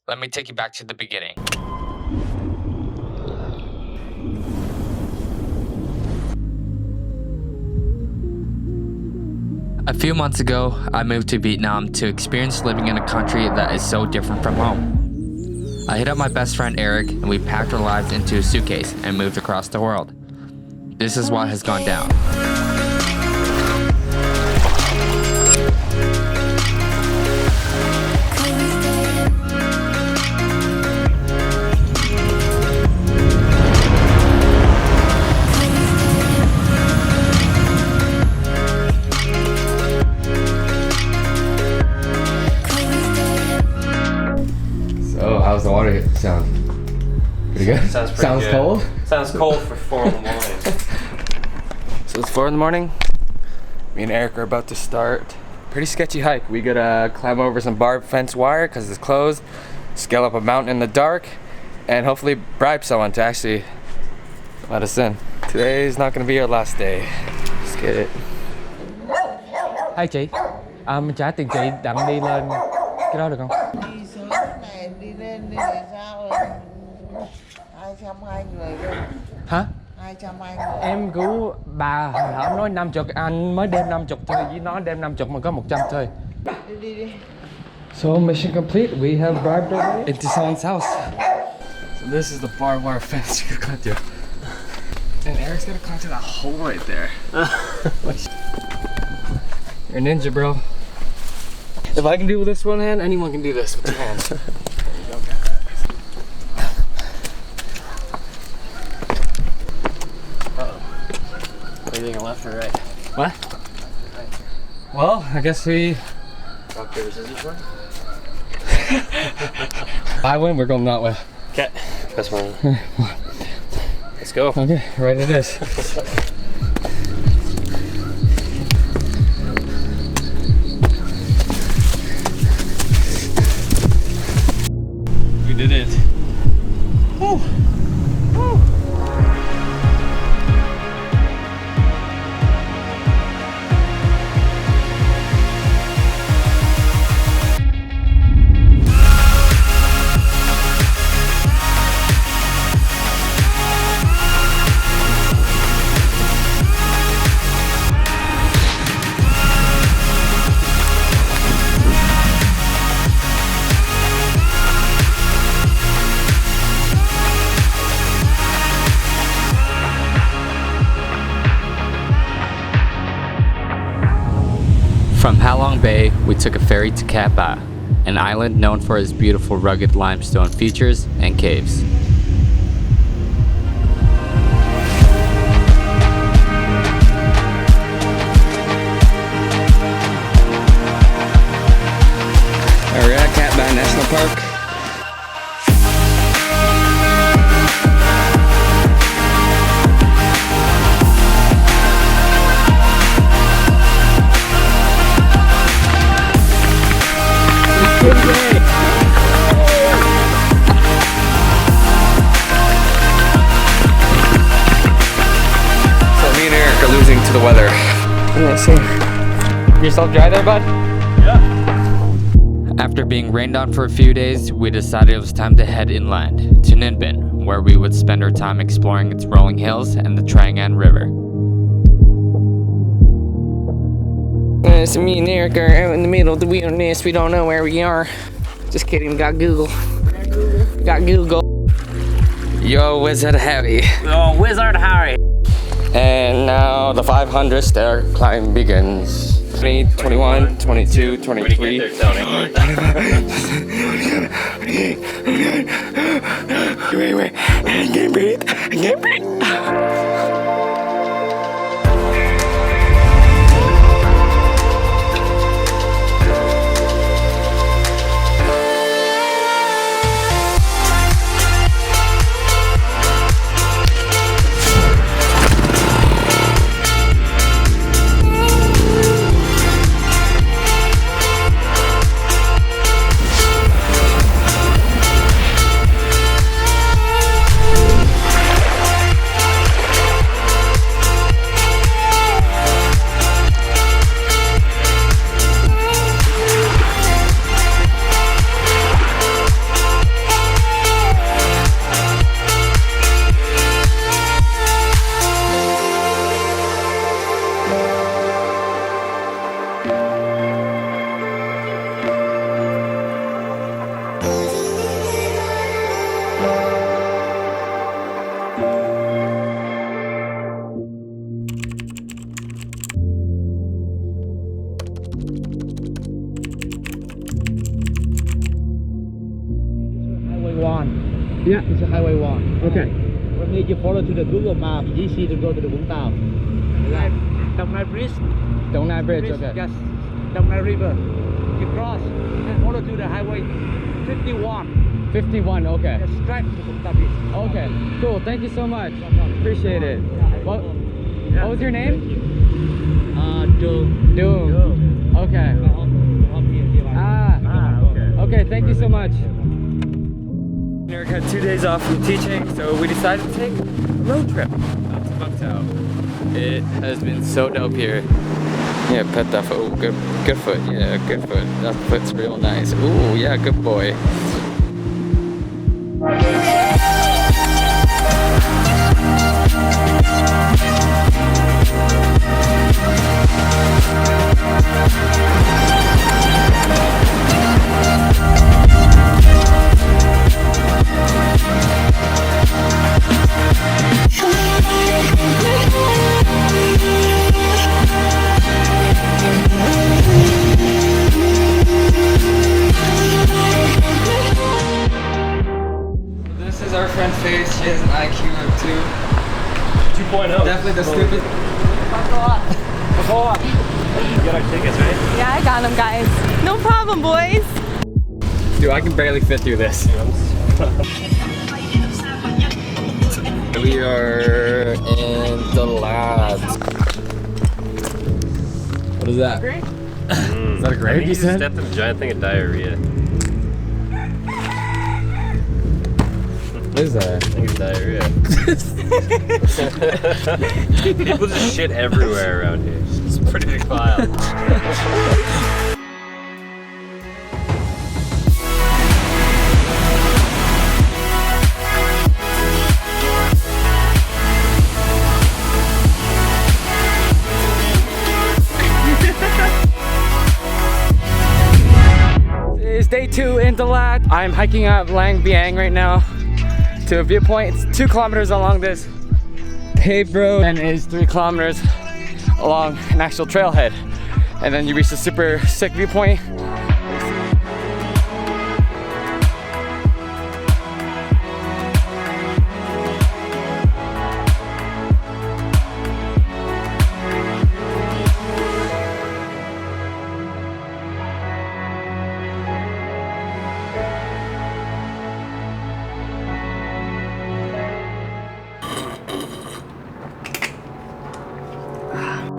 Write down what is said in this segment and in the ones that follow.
let me take you back to the beginning. A few months ago, I moved to Vietnam to experience living in a country that is so different from home. I hit up my best friend Eric and we packed our lives into a suitcase and moved across the world. This is what has gone down. So, how's the water sound? Pretty good? Sounds pretty Sounds good. cold? Sounds cold for 4 in the morning. So it's 4 in the morning. Me and Eric are about to start. Pretty sketchy hike. We gotta climb over some barbed fence wire because it's closed, scale up a mountain in the dark, and hopefully bribe someone to actually let us in. Today's not gonna be our last day. Let's get it. Hai chị, mình trả tiền chị đặng đi lên cái đó được không? Đi sớm này đi lên thì sao rồi? 220 người luôn. Hả? 220 người. Em cứu bà hồi hổm nói 50, anh mới đem 50 thôi, với nó đem 50 mà có 100 thôi. Đi. So mission complete, we have bribed our way Into someone's house. So this is the barbed wire fence you gotta climb through. And Eric's gonna climb through that hole right there. You're a ninja, bro. If I can do it with this one hand, anyone can do this with two hands. Are you thinking left or right? What? Right. Well, I guess we... Rock, paper, scissors, one? I win, we're going that way. Okay. That's one. Let's go. Okay, right it is. We did it. Woo. Woo. From Halong Bay, we took a ferry to Cat Ba, an island known for its beautiful rugged limestone features and caves. We're at Cat Ba National Park. So me and Eric are losing to the weather. Let's see. Yourself dry there, bud? After being rained on for a few days, we decided it was time to head inland to Ninh Binh, where we would spend our time exploring its rolling hills and the Trang An River. So me and Eric are out in the middle of the wilderness. We don't know where we are. Just kidding, got Google. Got Google. Yo, Wizard Harry. Oh, Wizard Harry. And now the 500 stair climb begins. 20, 21, 22, 23. Wait, I can't breathe. I can't breathe. It's Highway 1. Okay. From here you follow to the Google Map, easy to go to the Vũng Tàu. Đồng Nai Bridge. Dong Nai Bridge, okay. Yes. Đồng Nai River. You cross and follow to the Highway 51. 51, okay. Just straight to Vũng Tàu Beach. Okay, cool. Thank you so much. Appreciate it. What was your name? Doom. Okay. Okay, thank you so much. Eric had 2 days off from teaching, so we decided to take a road trip out to Vũng Tàu. It has been so dope here. Yeah, pet that foot. Oh, good foot. Yeah, good foot. That foot's real nice. Ooh, yeah, good boy. This is our friend's face. She has an IQ of 2.0. Definitely the stupid. You got our tickets, right? Yeah, I got them, guys. No problem, boys. Dude, I can barely fit through this. We are in the labs. What is that? Is that a grape you said? Stepped in a giant thing of diarrhea. What is that? I think it's diarrhea. People just shit everywhere around here. It's a pretty big pile. It's day 2 in Dalat. I'm hiking up Lang Biang right now to a viewpoint. It's 2 kilometers along this paved road and is 3 kilometers along an actual trailhead. And then you reach the super sick viewpoint.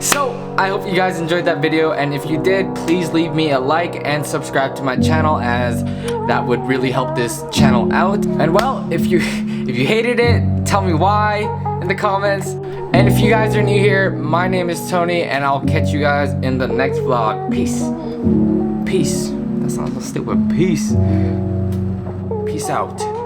So, I hope you guys enjoyed that video, and if you did, please leave me a like and subscribe to my channel, as that would really help this channel out. And well, if you hated it, tell me why in the comments. And if you guys are new here, my name is Tony, and I'll catch you guys in the next vlog. Peace. Peace. That sounds so stupid. Peace. Peace out.